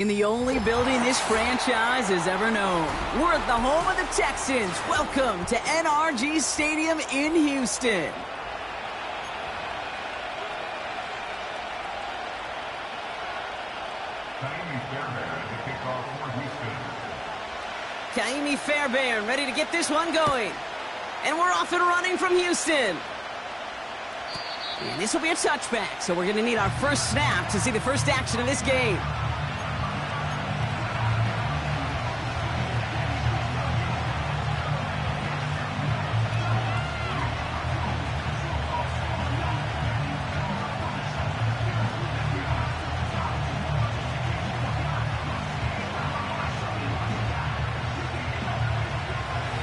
In the only building this franchise has ever known. We're at the home of the Texans. Welcome to NRG Stadium in Houston. Kaimi Fairbairn ready to get this one going. And we're off and running from Houston. And this will be a touchback, so we're going to need our first snap to see the first action of this game.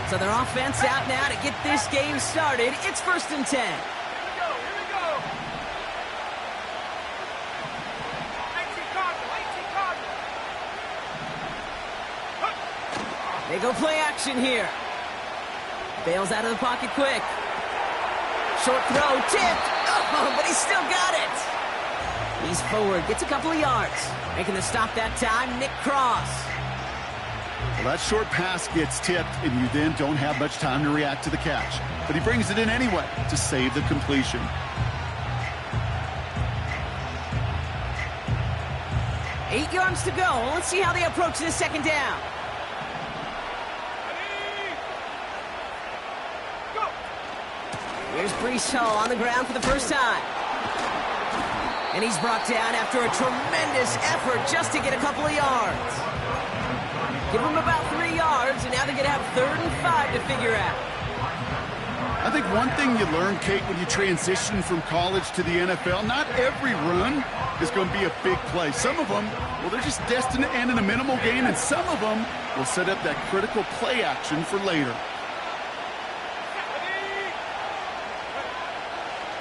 So their offense out now to get this game started. It's 1st and 10. Here we go. They go play action here. Bails out of the pocket quick. Short throw, tipped. Oh, but he's still got it. He's forward, gets a couple of yards. Making the stop that time, Nick Cross. Well, that short pass gets tipped, and you then don't have much time to react to the catch. But he brings it in anyway to save the completion. Eight yards to go. Let's see how they approach this second down. Here's Breece Hall on the ground for the first time. And he's brought down after a tremendous effort just to get a couple of yards. Give them about 3 yards, and now they're going to have 3rd and 5 to figure out. I think one thing you learn, Kate, when you transition from college to the NFL, not every run is going to be a big play. Some of them, well, they're just destined to end in a minimal gain, and some of them will set up that critical play action for later.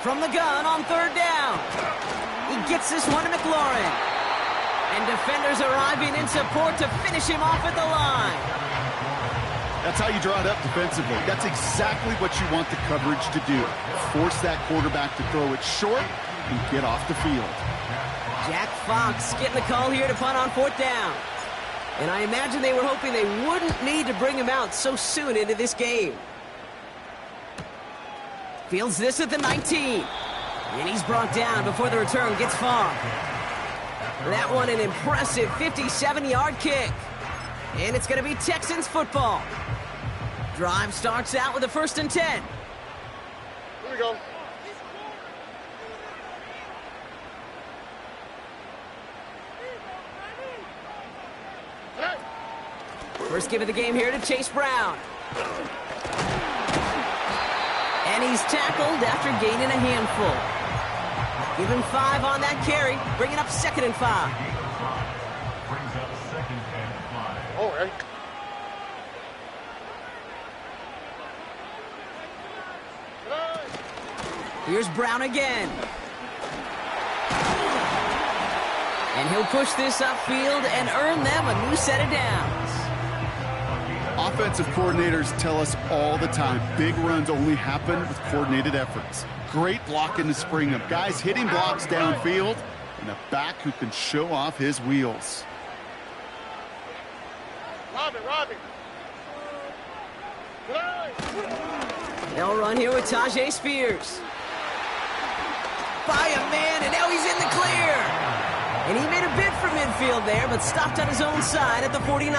From the gun on 3rd down. He gets this one to McLaurin. And defenders arriving in support to finish him off at the line. That's how you draw it up defensively. That's exactly what you want the coverage to do. Force that quarterback to throw it short and get off the field. Jack Fox getting the call here to punt on 4th down. And I imagine they were hoping they wouldn't need to bring him out so soon into this game. Fields this at the 19. And he's brought down before the return gets far. That one an impressive 57-yard kick. And it's going to be Texans football. Drive starts out with a 1st and 10. Here we go. First give of the game here to Chase Brown. And he's tackled after gaining a handful. Give him 5 on that carry, bringing up 2nd and 5. Brings up 2nd and 5. All right. Here's Brown again. And he'll push this upfield and earn them a new set of downs. Offensive coordinators tell us all the time, big runs only happen with coordinated efforts. Great blocking to spring them. Guys hitting blocks downfield, and a back who can show off his wheels. Robbie. They'll run here with Tajay Spears. By a man, and now he's in the clear. And he made a bid for midfield there, but stopped on his own side at the 49.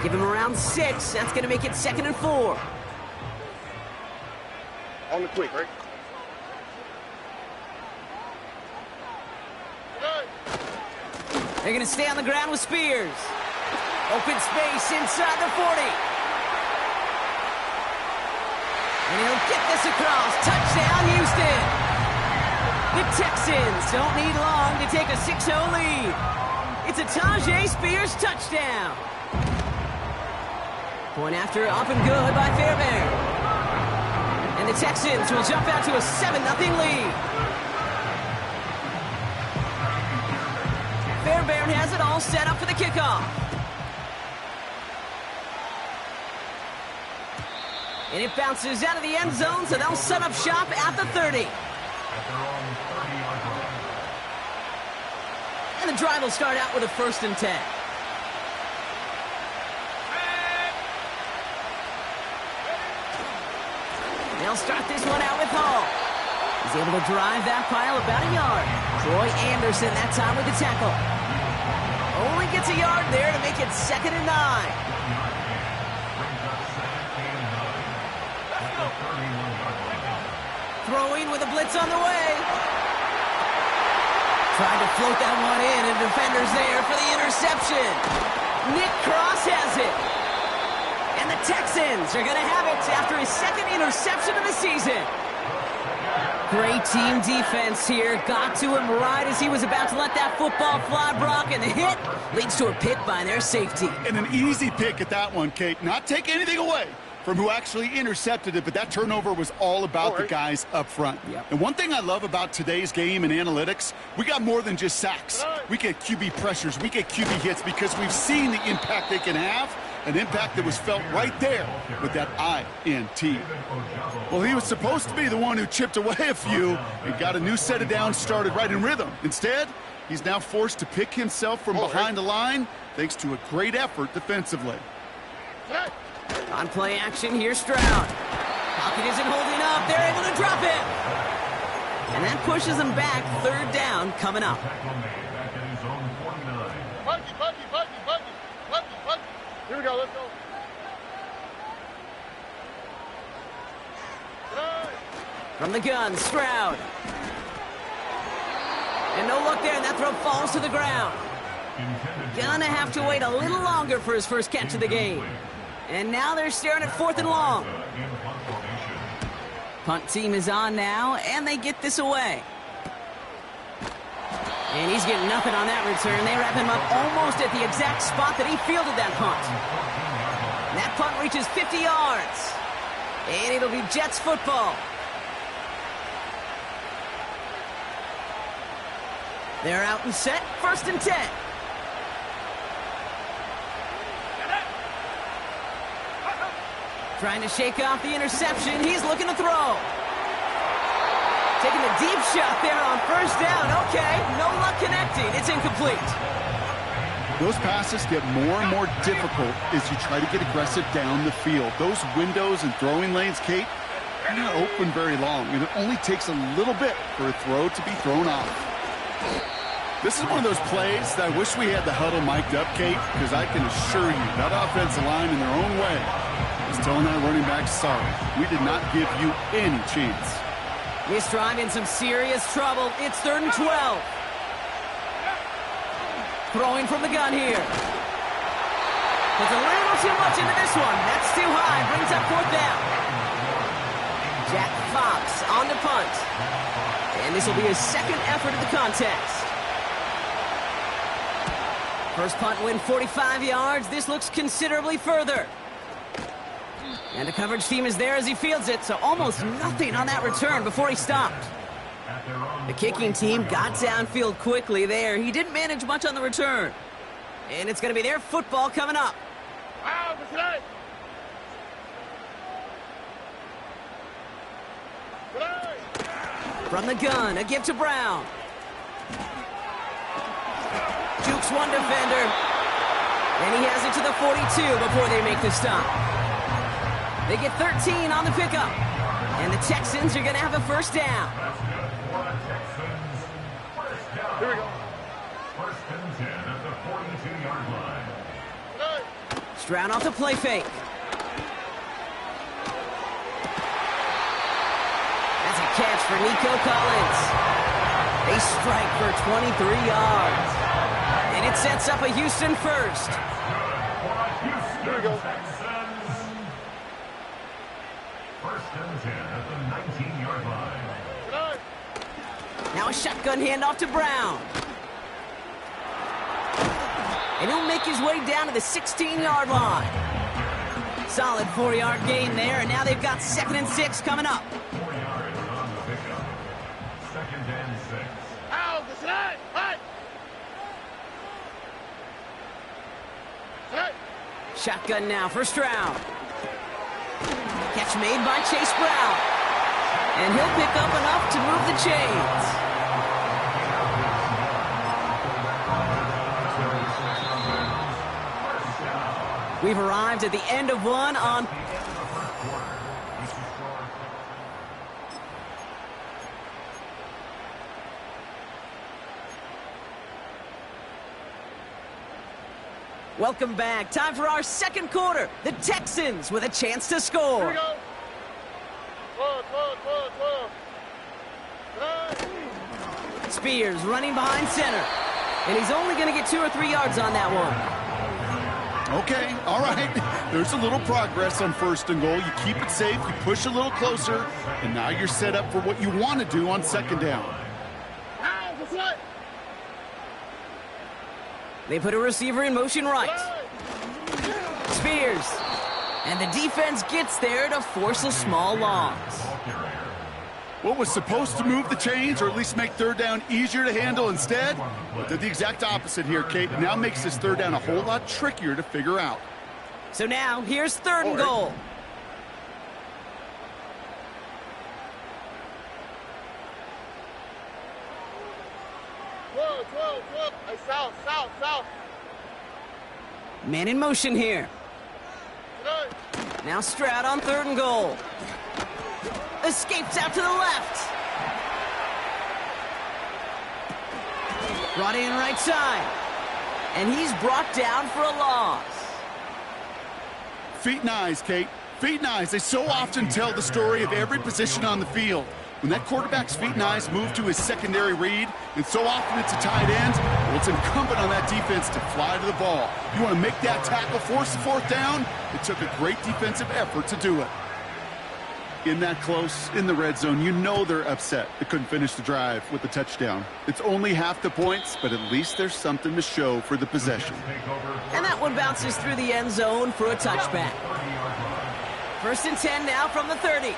Give him around 6. That's going to make it 2nd and 4. On the quick, right? They're going to stay on the ground with Spears. Open space inside the 40. And he'll get this across. Touchdown, Houston. The Texans don't need long to take a 6-0 lead. It's a Tajay Spears touchdown. Point after up and good by Fairbairn. And the Texans will jump out to a 7-0 lead. Fairbairn has it all set up for the kickoff. And it bounces out of the end zone, so they'll set up shop at the 30. And the drive will start out with a 1st and 10. They'll start this one out with Hall. He's able to drive that pile about a yard. Troy Anderson that time with the tackle. Only gets a yard there to make it 2nd and 9. Throwing with a blitz on the way. Trying to float that one in, and defenders there for the interception. Nick Cross has it. And the Texans are going to have it after his 2nd interception of the season. Great team defense here. Got to him right as he was about to let that football fly, Brock, and the hit leads to a pick by their safety. And an easy pick at that one, Kate. Not take anything away from who actually intercepted it, but that turnover was all about the guys up front. Yep. And one thing I love about today's game and analytics, we got more than just sacks. We get QB pressures, we get QB hits because we've seen the impact they can have, an impact that was felt right there with that INT. Well, he was supposed to be the one who chipped away a few and got a new set of downs started right in rhythm. Instead, he's now forced to pick himself from behind the line thanks to a great effort defensively. On play action, here's Stroud. Pocket isn't holding up. They're able to drop it. And that pushes them back. 3rd down coming up. Buggy. Here we go, let's go. From the gun, Stroud. And no look there, and that throw falls to the ground. Gonna have to wait a little longer for his first catch of the game. And now they're staring at 4th and long. Punt team is on now, and they get this away. And he's getting nothing on that return. They wrap him up almost at the exact spot that he fielded that punt. And that punt reaches 50 yards. And it'll be Jets football. They're out and set, 1st and 10. Trying to shake off the interception. He's looking to throw. Taking a deep shot there on 1st down. Okay, no luck connecting. It's incomplete. Those passes get more and more difficult as you try to get aggressive down the field. Those windows and throwing lanes, Kate, they're not open very long, and it only takes a little bit for a throw to be thrown off. This is one of those plays that I wish we had the huddle mic'd up, Kate, because I can assure you that offensive line in their own way is telling that running back, sorry, we did not give you any chance. This drive in some serious trouble. It's 3rd and 12. Throwing from the gun here. Puts a little too much into this one. That's too high. Brings up 4th down. Jack Fox on the punt. And this will be his 2nd effort of the contest. First punt win 45 yards. This looks considerably further. And the coverage team is there as he fields it, so almost nothing on that return before he stopped. The kicking team got downfield quickly there. He didn't manage much on the return. And it's going to be their football coming up. From the gun, a gift to Brown. Jukes one defender. And he has it to the 42 before they make the stop. They get 13 on the pickup. And the Texans are going to have a 1st down. Here we go. 1st and 10 at the 42-yard line. Stroud off the play fake. That's a catch for Nico Collins. They strike for 23 yards. And it sets up a Houston 1st. Here we go. 1st and 10 at the 19-yard line. Now a shotgun handoff to Brown. And he'll make his way down to the 16-yard line. Solid 4-yard gain there, and now they've got 2nd and 6 coming up. 4 yards on the pickup. 2nd and 6. Out, this line, hut. Shotgun now for Stroud. Catch made by Chase Brown. And he'll pick up enough to move the chains. We've arrived at the end of one on... Welcome back. Time for our second quarter. The Texans with a chance to score. Here we go. 12. Spears running behind center. And he's only going to get 2 or 3 yards on that one. Okay, all right. There's a little progress on 1st and goal. You keep it safe, you push a little closer, and now you're set up for what you want to do on 2nd down. They put a receiver in motion right. Spears. And the defense gets there to force a small loss. What was supposed to move the chains, or at least make 3rd down easier to handle instead, well, did the exact opposite here, Kate. It now makes this 3rd down a whole lot trickier to figure out. So now, here's 3rd and goal. Hey, south. Man in motion here. Now Stroud on 3rd and goal. Escapes out to the left. Brought in right side. And he's brought down for a loss. Feet and eyes, Kate. Feet and eyes. They so often tell the story of every position on the field. When that quarterback's feet and eyes move to his secondary read, and so often it's a tight end, well, it's incumbent on that defense to fly to the ball. You want to make that tackle, force the 4th down? It took a great defensive effort to do it. In that close, in the red zone, you know they're upset they couldn't finish the drive with the touchdown. It's only half the points, but at least there's something to show for the possession. And that one bounces through the end zone for a touchback. 1st and 10 now from the 30.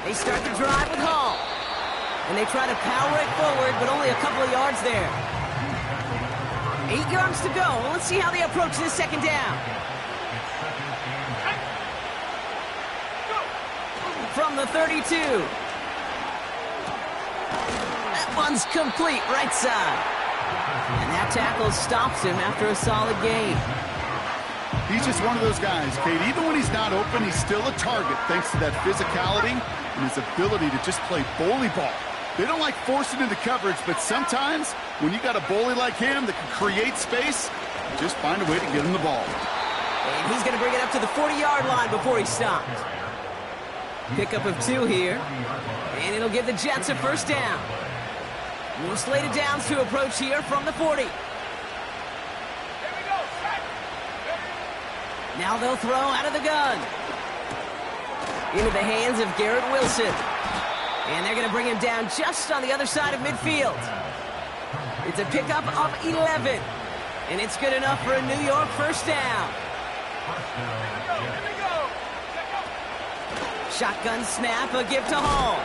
They start the drive with Hall. And they try to power it forward, but only a couple of yards there. 8 yards to go. Let's see how they approach this 2nd down. From the 32. That one's complete, right side. And that tackle stops him after a solid gain. He's just one of those guys, Kate. Even when he's not open, he's still a target thanks to that physicality and his ability to just play bully ball. They don't like forcing into coverage, but sometimes when you got a bully like him that can create space, just find a way to get him the ball. And he's going to bring it up to the 40-yard line before he stops. Pickup of 2 here. And it'll give the Jets a 1st down. No slated downs to approach here from the 40. Now they'll throw out of the gun. Into the hands of Garrett Wilson. And they're going to bring him down just on the other side of midfield. It's a pickup of 11. And it's good enough for a New York 1st down. Shotgun snap, a give to Hall.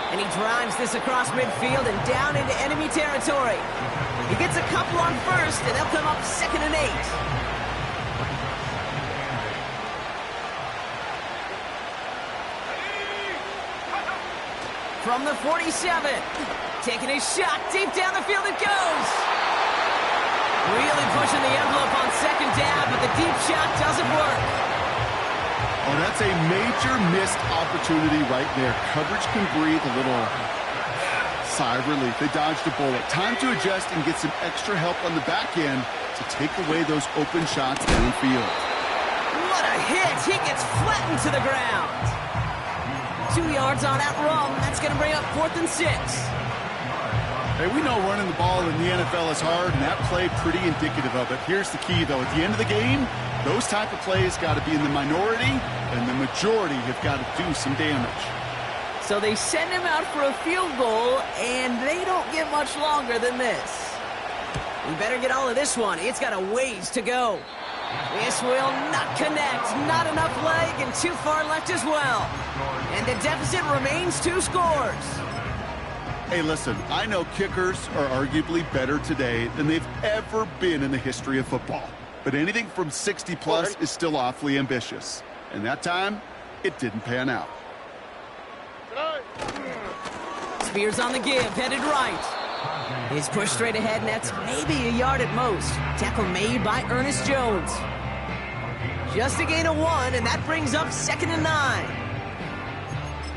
And he drives this across midfield and down into enemy territory. He gets a couple on 1st, and they'll come up 2nd and 8. From the 47, taking his shot, deep down the field it goes. Really pushing the envelope on 2nd down, but the deep shot doesn't work. Oh, that's a major missed opportunity right there. Coverage can breathe a little sigh of relief. They dodged a bullet. Time to adjust and get some extra help on the back end to take away those open shots downfield. What a hit! He gets flattened to the ground. 2 yards on that run. That's going to bring up 4th and 6. Hey, we know running the ball in the NFL is hard, and that play pretty indicative of it. Here's the key, though. At the end of the game, those type of plays got to be in the minority, and the majority have got to do some damage. So they send him out for a field goal, and they don't get much longer than this. We better get all of this one. It's got a ways to go. This will not connect. Not enough leg, and too far left as well. And the deficit remains 2 scores. Hey, listen, I know kickers are arguably better today than they've ever been in the history of football. But anything from 60-plus is still awfully ambitious. And that time, it didn't pan out. Spears on the give, headed right. He's pushed straight ahead, and that's maybe a yard at most. Tackle made by Ernest Jones. Just a gain of 1, and that brings up 2nd and 9.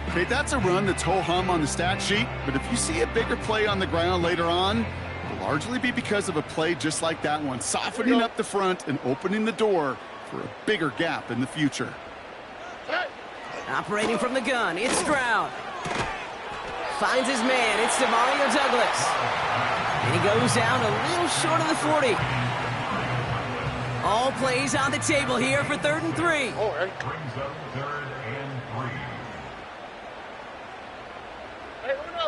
Okay, that's a run that's ho-hum on the stat sheet, but if you see a bigger play on the ground later on, it'll largely be because of a play just like that one, softening up the front and opening the door for a bigger gap in the future. Operating from the gun, it's Stroud. Finds his man, it's Demario Douglas. And he goes down a little short of the 40. All plays on the table here for 3rd and 3. Brings up 3rd and 3. Hey, uno.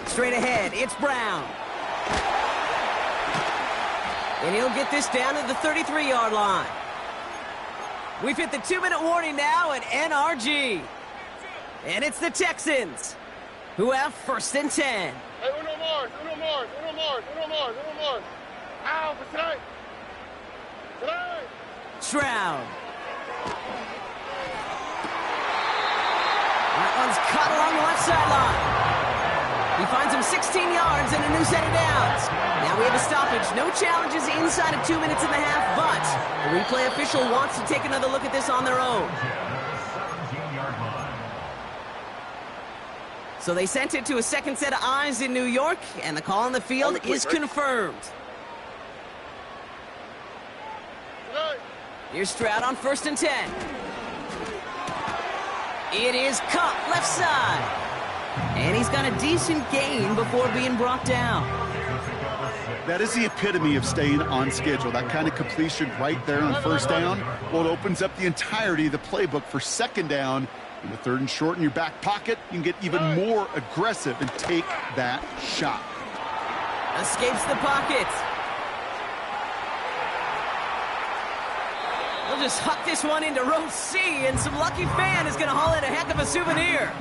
Straight ahead, it's Brown. And he'll get this down to the 33-yard line. We've hit the 2-minute warning now at NRG. And it's the Texans who have 1st and 10. Hey, uno more. Ow, tonight. Stroud. That one's caught along the left sideline. He finds him 16 yards and a new set of downs. Now we have a stoppage. No challenges inside of 2 minutes and a half, but the replay official wants to take another look at this on their own. 17-yard line. So they sent it to a second set of eyes in New York, and the call on the field is confirmed. Here's Stroud on 1st and 10. It is caught left side. And he's got a decent gain before being brought down. That is the epitome of staying on schedule. That kind of completion right there on 1st down. Well, it opens up the entirety of the playbook for 2nd down. And with 3rd and short in your back pocket, you can get even more aggressive and take that shot. Escapes the pocket. We'll just huck this one into row C, and some lucky fan is going to haul in a heck of a souvenir.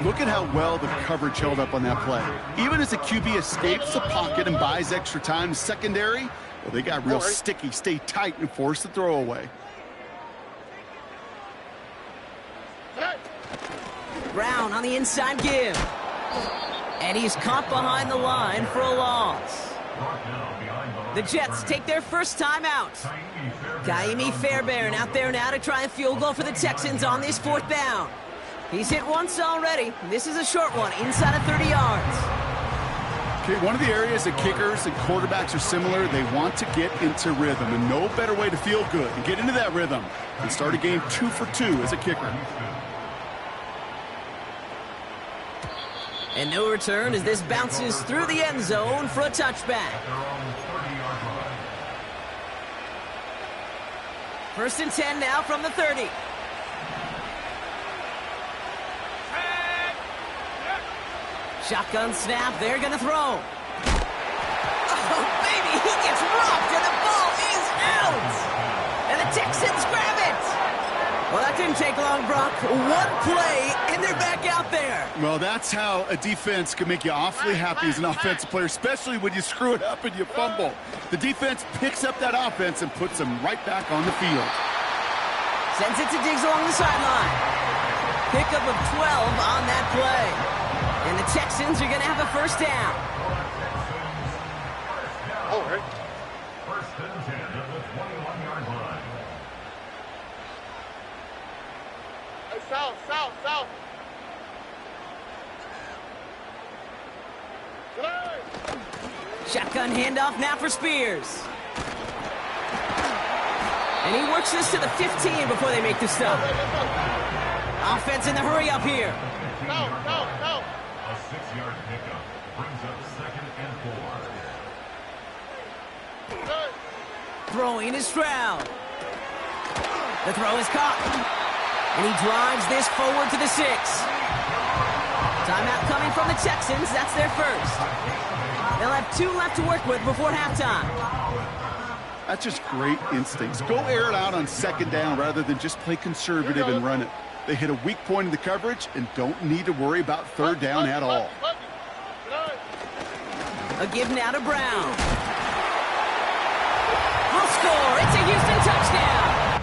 Look at how well the coverage held up on that play. Even as the QB escapes the pocket and buys extra time secondary, well, they got real sticky, stay tight, and force the throw away. Brown on the inside give. And he's caught behind the line for a loss. The Jets take their first time out. Kaimi Fairbairn out there now to try a field goal for the Texans on this 4th down. He's hit once already. This is a short one, inside of 30 yards. Okay, one of the areas that kickers and quarterbacks are similar, they want to get into rhythm, and no better way to feel good and get into that rhythm than start a game 2 for 2 as a kicker. And no return as this bounces through the end zone for a touchback. 1st and 10 now from the 30. Shotgun snap, they're going to throw. Oh, baby, he gets rocked, and the ball is out. And the Texans grab it. Well, that didn't take long, Brock. One play, and they're back out there. Well, that's how a defense can make you awfully happy as an offensive player, especially when you screw it up and you fumble. The defense picks up that offense and puts them right back on the field. Sends it to Diggs along the sideline. Pickup of 12 on that play. And the Texans are going to have a 1st down. First and 10 at the 21-yard line. Hey, south. Shotgun handoff now for Spears. And he works this to the 15 before they make the stop. Offense in the hurry up here. No. A 6-yard pickup brings up 2nd and 4. Throwing is Stroud. The throw is caught. And he drives this forward to the 6. Timeout coming from the Texans. That's their first. They'll have 2 left to work with before halftime. That's just great instincts. Go air it out on 2nd down rather than just play conservative and run it. They hit a weak point in the coverage and don't need to worry about 3rd down at all. A give now to Brown. We'll score. It's a Houston touchdown.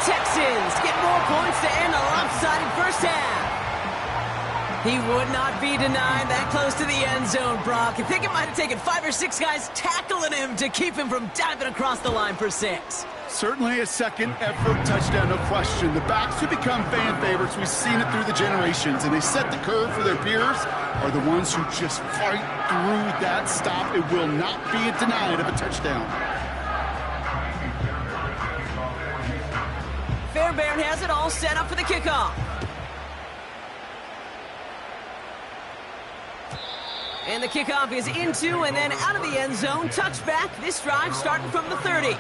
Texans get more points to end a lopsided first half. He would not be denied that close to the end zone, Brock. I think it might have taken 5 or 6 guys tackling him to keep him from diving across the line for 6. Certainly a second effort touchdown, no question. The backs who become fan favorites, we've seen it through the generations, and they set the curve for their peers, are the ones who just fight through that stop. It will not be denied of a touchdown. Fairbairn has it all set up for the kickoff. And the kickoff is into and then out of the end zone. Touchback. This drive starting from the 30.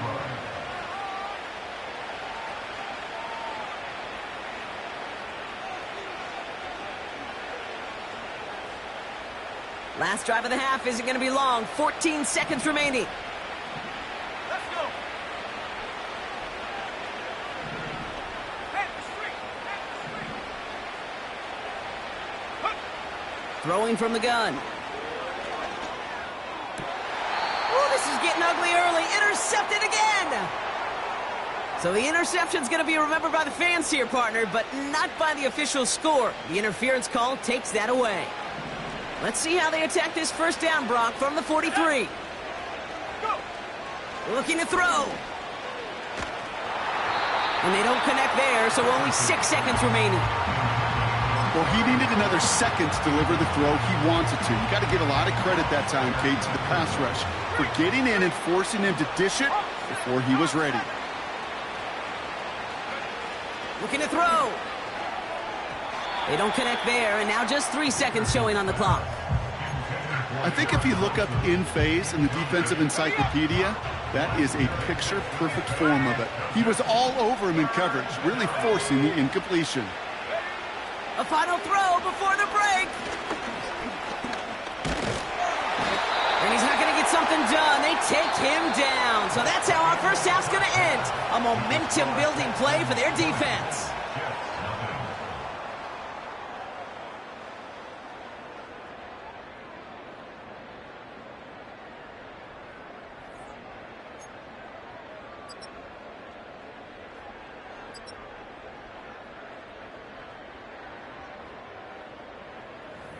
Last drive of the half isn't going to be long. 14 seconds remaining. Let's go. Throwing from the gun. Oh, this is getting ugly early. Intercepted again. So the interception's going to be remembered by the fans here, partner, but not by the official score. The interference call takes that away. Let's see how they attack this first down, Brock, from the 43. Go. Looking to throw. And they don't connect there, so only 6 seconds remaining. Well, he needed another second to deliver the throw he wanted to. You got to give a lot of credit that time, Kate, to the pass rush for getting in and forcing him to dish it before he was ready. Looking to throw. They don't connect there, and now just 3 seconds showing on the clock. I think if you look up in phase in the defensive encyclopedia, that is a picture-perfect form of it. He was all over him in coverage, really forcing the incompletion. A final throw before the break. And he's not going to get something done. They take him down. So that's how our first half's going to end. A momentum-building play for their defense.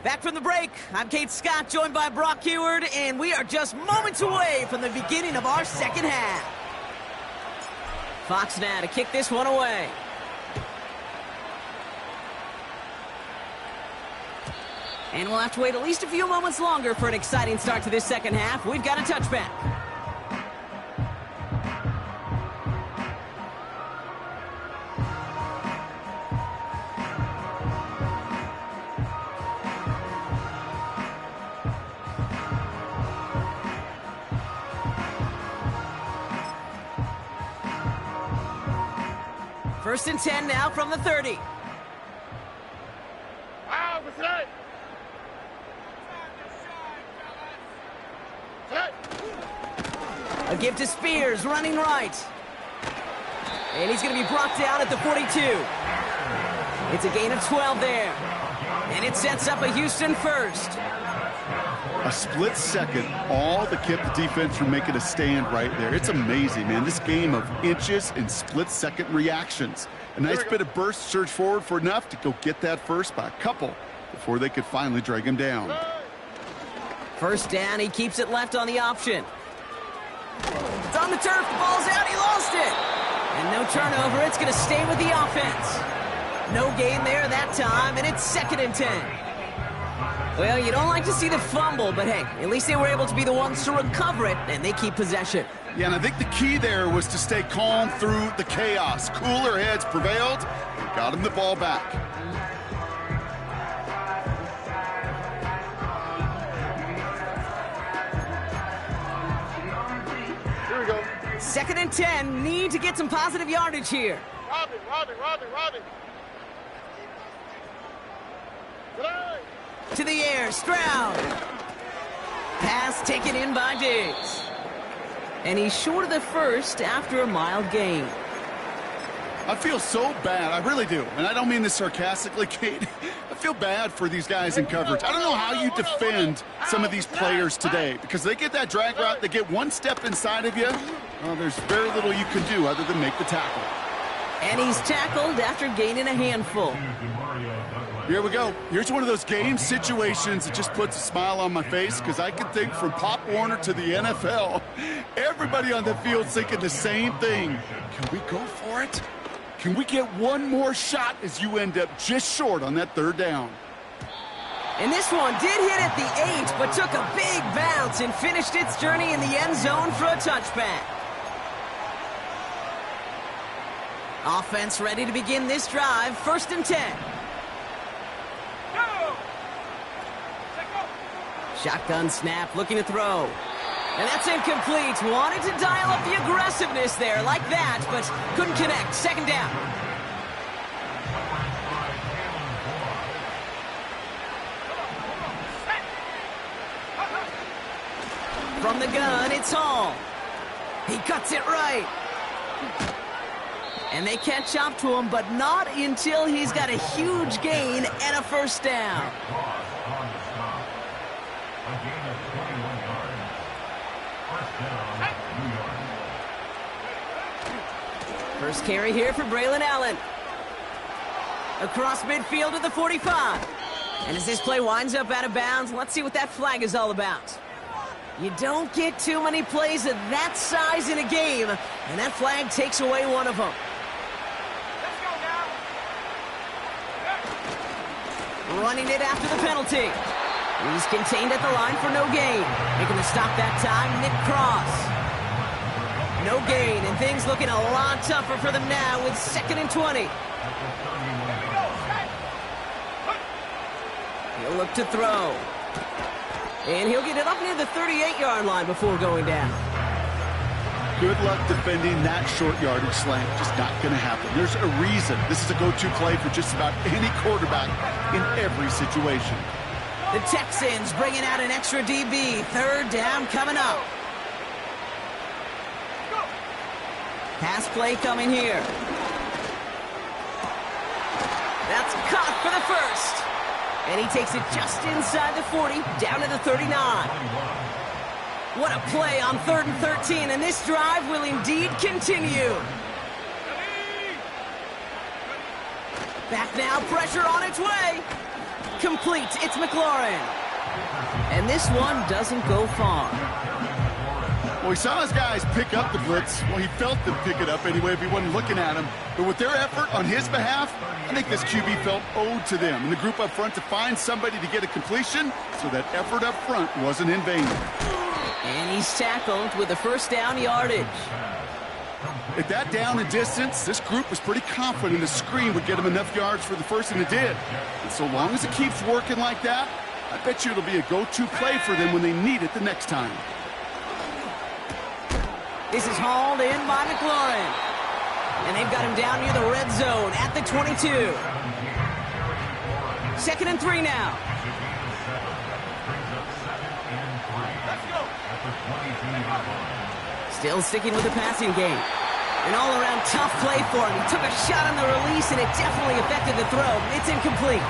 Back from the break, I'm Kate Scott, joined by Brock Heward, and we are just moments away from the beginning of our second half. Fox now to kick this one away. And we'll have to wait at least a few moments longer for an exciting start to this second half. We've got a touchback. First and 10 now from the 30. Wow, what's that? A give to Spears, running right. And he's going to be brought down at the 42. It's a gain of 12 there. And it sets up a Houston first. A split second, all that kept the defense from making a stand right there. It's amazing, man. This game of inches and split-second reactions. A nice bit of burst, surge forward for enough to go get that first by a couple before they could finally drag him down. First down, he keeps it left on the option. It's on the turf, the ball's out, he lost it. And no turnover, it's going to stay with the offense. No gain there that time, and it's 2nd and 10. Well, you don't like to see the fumble, but hey, at least they were able to be the ones to recover it, and they keep possession. Yeah, and I think the key there was to stay calm through the chaos. Cooler heads prevailed and got him the ball back. Here we go. 2nd and 10, need to get some positive yardage here. Robin. To the air, Stroud. Pass taken in by Diggs. And he's short of the first after a mild gain. I feel so bad. I really do. And I don't mean this sarcastically, Kate. I feel bad for these guys in coverage. I don't know how you defend some of these players today because they get that drag route, they get one step inside of you. Well, there's very little you can do other than make the tackle. And he's tackled after gaining a handful. Here we go. Here's one of those game situations that just puts a smile on my face because I can think from Pop Warner to the NFL. Everybody on the field thinking the same thing. Can we go for it? Can we get one more shot as you end up just short on that third down? And this one did hit at the 8, but took a big bounce and finished its journey in the end zone for a touchback. Offense ready to begin this drive, 1st and 10. Shotgun snap, looking to throw. And that's incomplete. Wanted to dial up the aggressiveness there like that, but couldn't connect. 2nd down. From the gun, it's Hall. He cuts it right. And they catch up to him, but not until he's got a huge gain and a 1st down. First carry here for Braylon Allen. Across midfield to the 45. And as this play winds up out of bounds, let's see what that flag is all about. You don't get too many plays of that size in a game, and that flag takes away one of them. Running it after the penalty. He's contained at the line for no gain. Making the stop that time, Nick Cross. No gain, and things looking a lot tougher for them now with 2nd and 20. He'll look to throw. And he'll get it up near the 38-yard line before going down. Good luck defending that short yardage slant. Just not going to happen. There's a reason this is a go-to play for just about any quarterback in every situation. The Texans bringing out an extra DB. 3rd down coming up. Pass play coming here. That's caught for the 1st. And he takes it just inside the 40, down to the 39. What a play on 3rd and 13, and this drive will indeed continue. Back now, pressure on its way. Complete, it's McLaurin. And this one doesn't go far. Well, he saw his guys pick up the blitz. Well, he felt them pick it up anyway if he wasn't looking at him. But with their effort on his behalf, I think this QB felt owed to them and the group up front to find somebody to get a completion so that effort up front wasn't in vain. And he's tackled with a 1st down yardage. At that down and distance, this group was pretty confident the screen would get him enough yards for the 1st, and it did. And so long as it keeps working like that, I bet you it'll be a go-to play for them when they need it the next time. This is hauled in by McLaurin. And they've got him down near the red zone at the 22. 2nd and 3 now. Still sticking with the passing game. An all-around tough play for him. He took a shot on the release, and it definitely affected the throw. It's incomplete.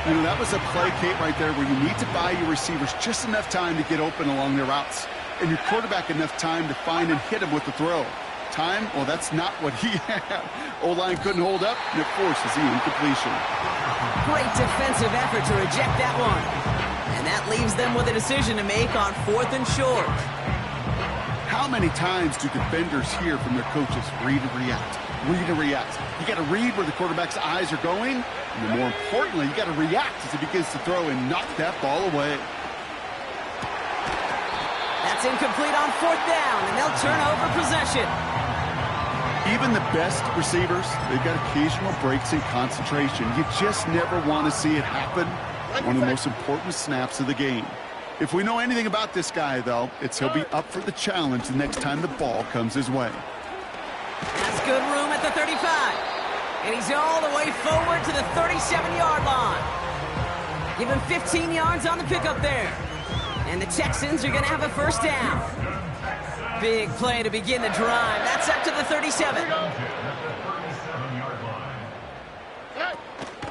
You know, that was a play, Kate, right there where you need to buy your receivers just enough time to get open along their routes. And your quarterback enough time to find and hit him with the throw. Time? Well, that's not what he had. O-line couldn't hold up, and it forces the incompletion. Great defensive effort to reject that one. And that leaves them with a decision to make on 4th and short. How many times do defenders hear from their coaches, read and react, read and react? You got to read where the quarterback's eyes are going, and then more importantly, you got to react as he begins to throw and knock that ball away. That's incomplete on 4th down, and they'll turn over possession. Even the best receivers, they've got occasional breaks in concentration. You just never want to see it happen. One of the most important snaps of the game. If we know anything about this guy, though, it's he'll be up for the challenge the next time the ball comes his way. That's good room at the 35. And he's all the way forward to the 37-yard line. Give him 15 yards on the pickup there. And the Texans are going to have a 1st down. Big play to begin the drive. That's up to the 37.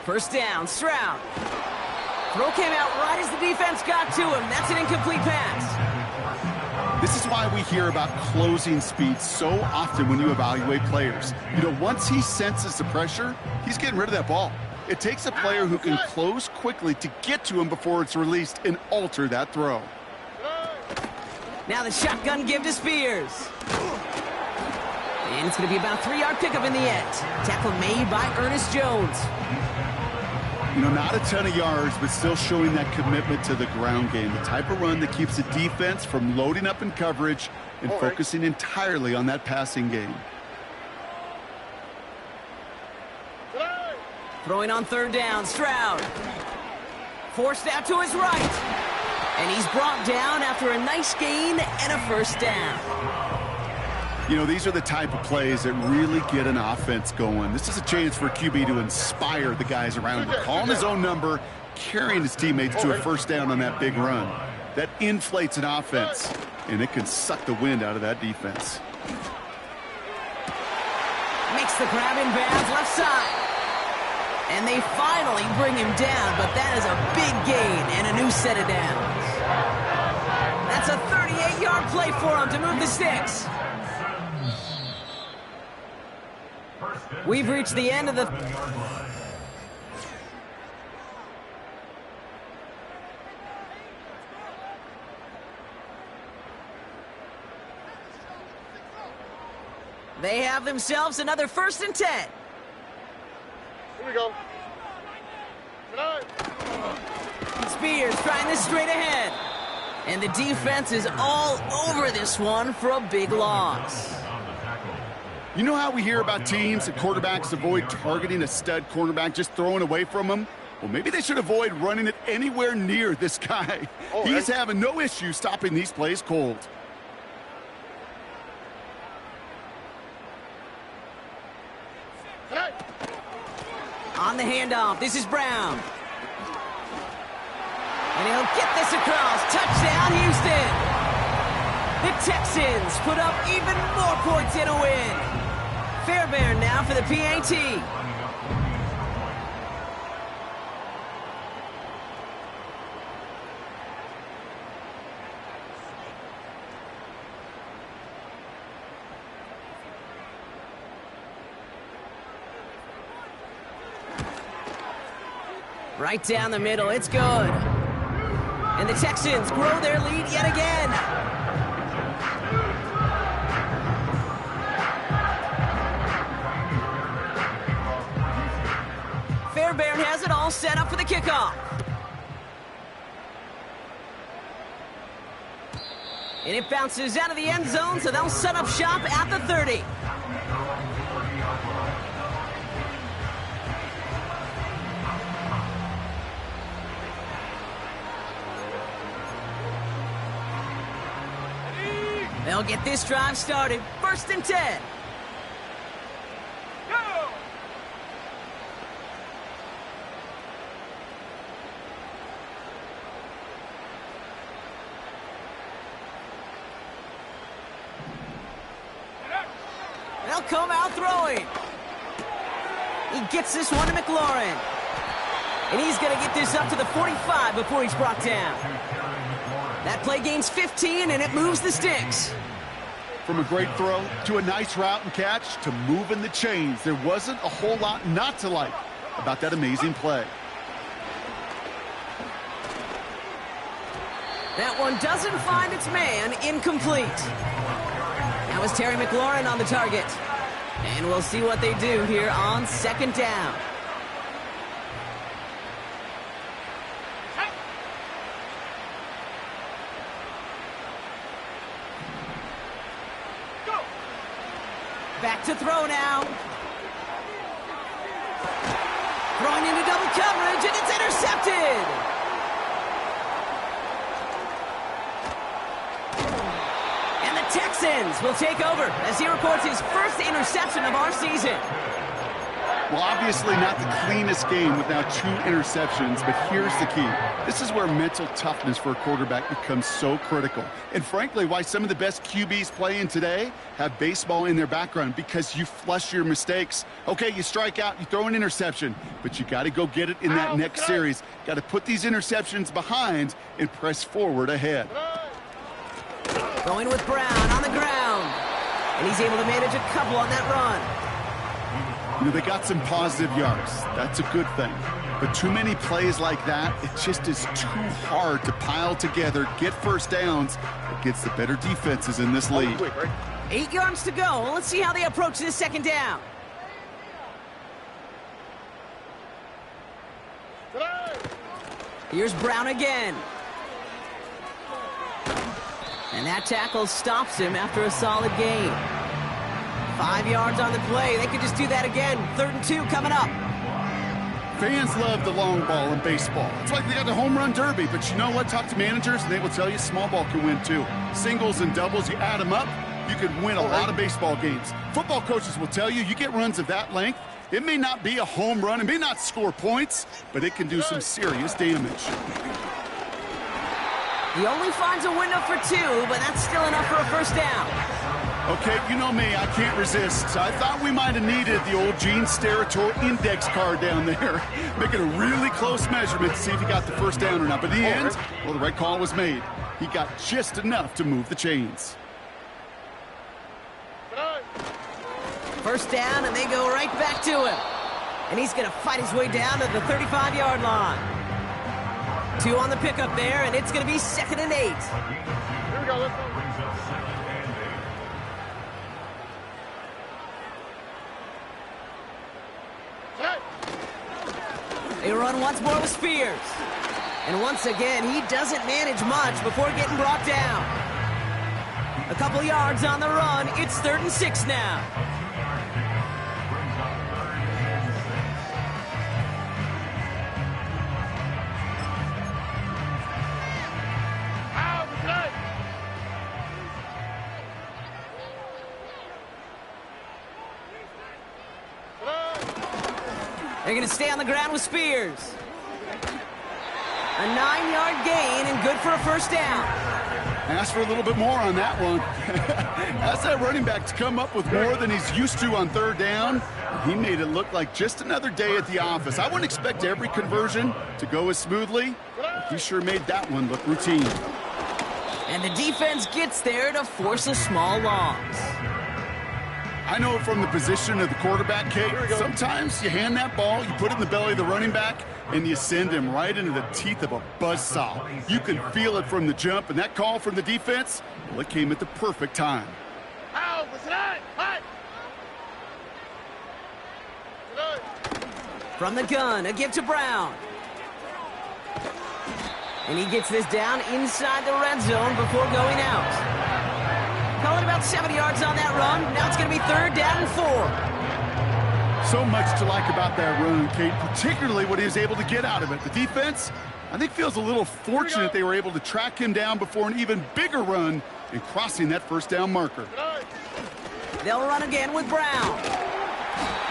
1st down, Stroud. Throw came out right as the defense got to him. That's an incomplete pass. This is why we hear about closing speed so often when you evaluate players. You know, once he senses the pressure, he's getting rid of that ball. It takes a player who can close quickly to get to him before it's released and alter that throw. Now the shotgun give to Spears. And it's going to be about a 3-yard pickup in the end. Tackle made by Ernest Jones. You know, not a ton of yards, but still showing that commitment to the ground game. The type of run that keeps the defense from loading up in coverage and focusing entirely on that passing game. Throwing on 3rd down, Stroud. Forced out to his right. And he's brought down after a nice gain and a 1st down. You know, these are the type of plays that really get an offense going. This is a chance for a QB to inspire the guys around him. Calling his own number, carrying his teammates to a 1st down on that big run. That inflates an offense, and it can suck the wind out of that defense. Makes the grab in bounds left side. And they finally bring him down, but that is a big gain and a new set of downs. That's a 38-yard play for him to move the sticks. We've reached the end of the... They have themselves another 1st and 10. Here we go. Spears trying this straight ahead. And the defense is all over this one for a big loss. You know how we hear about teams and quarterbacks avoid targeting a stud cornerback, just throwing away from him? Well, maybe they should avoid running it anywhere near this guy. He's having no issue stopping these plays cold. On the handoff, this is Brown. And he'll get this across. Touchdown, Houston. The Texans put up even more points in a win. Fairbairn now for the PAT. Right down the middle, it's good. And the Texans grow their lead yet again. Fairbairn has it all set up for the kickoff. And it bounces out of the end zone, so they'll set up shop at the 30. They'll get this drive started. 1st and 10. Go! They'll come out throwing. He gets this one to McLaurin. And he's going to get this up to the 45 before he's brought down. That play gains 15, and it moves the sticks. From a great throw to a nice route and catch to moving the chains, there wasn't a whole lot not to like about that amazing play. That one doesn't find its man, incomplete. That was Terry McLaurin on the target. And we'll see what they do here on 2nd down. Back to throw now. Throwing into double coverage, and it's intercepted. And the Texans will take over as he records his 1st interception of our season. Well, obviously not the cleanest game with now 2 interceptions, but here's the key. This is where mental toughness for a quarterback becomes so critical. And frankly, why some of the best QBs playing today have baseball in their background, because you flush your mistakes. Okay, you strike out, you throw an interception, but you got to go get it in that next series. Got to put these interceptions behind and press forward ahead. Going with Brown on the ground. And he's able to manage a couple on that run. You know, they got some positive yards. That's a good thing. But too many plays like that, it just is too hard to pile together, get first downs against the better defenses in this league. 8 yards to go. Let's see how they approach this second down. Here's Brown again. And that tackle stops him after a solid gain. 5 yards on the play. They could just do that again. 3rd and 2 coming up. Fans love the long ball in baseball. It's like they got the home run derby, but you know what? Talk to managers, and they will tell you small ball can win too. Singles and doubles, you add them up, you could win a lot of baseball games. Football coaches will tell you, you get runs of that length, it may not be a home run, it may not score points, but it can do some serious damage. He only finds a window for 2, but that's still enough for a first down. Okay, you know me, I can't resist. I thought we might have needed the old Gene Steratore index card down there. Making a really close measurement to see if he got the first down or not. But in the end, well, the right call was made. He got just enough to move the chains. First down, and they go right back to him. And he's going to fight his way down to the 35-yard line. 2 on the pickup there, and it's going to be 2nd and 8. Here we go. Let's go. They run once more with Spears. And once again, he doesn't manage much before getting brought down. A couple yards on the run. It's 3rd and 6 now. They're going to stay on the ground with Spears. A 9-yard gain and good for a first down. Ask for a little bit more on that one. Ask that running back to come up with more than he's used to on 3rd down. He made it look like just another day at the office. I wouldn't expect every conversion to go as smoothly, but he sure made that one look routine. And the defense gets there to force a small loss. I know from the position of the quarterback, Kate, sometimes you hand that ball, you put it in the belly of the running back, and you send him right into the teeth of a buzzsaw. You can feel it from the jump, and that call from the defense, well, it came at the perfect time. From the gun, a give to Brown. And he gets this down inside the red zone before going out. Call it about 70 yards on that run. Now it's going to be 3rd down and 4. So much to like about that run, Kate, particularly what he was able to get out of it. The defense, I think, feels a little fortunate they were able to track him down before an even bigger run in crossing that first down marker. They'll run again with Brown.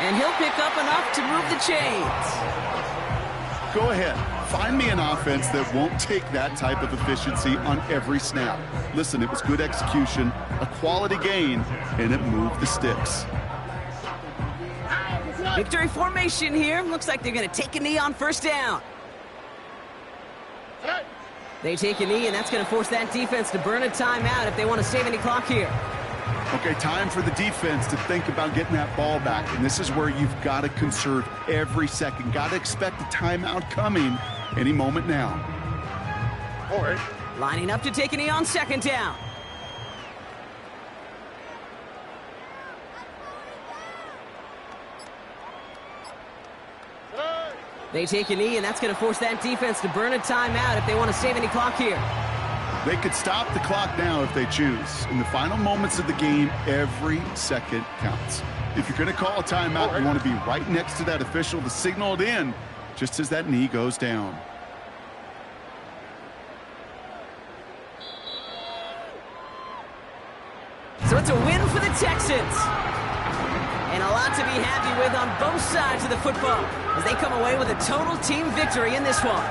And he'll pick up enough to move the chains. Go ahead. Find me an offense that won't take that type of efficiency on every snap. Listen, it was good execution, a quality gain, and it moved the sticks. Victory formation here. Looks like they're going to take a knee on first down. They take a knee, and that's going to force that defense to burn a timeout if they want to save any clock here. Okay, time for the defense to think about getting that ball back, and this is where you've got to conserve every second. Got to expect a timeout coming any moment now. All right. Lining up to take a knee on 2nd down. They take a knee, and that's going to force that defense to burn a timeout if they want to save any clock here. They could stop the clock now if they choose. In the final moments of the game, every second counts. If you're going to call a timeout, you want to be right next to that official to signal it in just as that knee goes down. So it's a win for the Texans. And a lot to be happy with on both sides of the football as they come away with a total team victory in this one.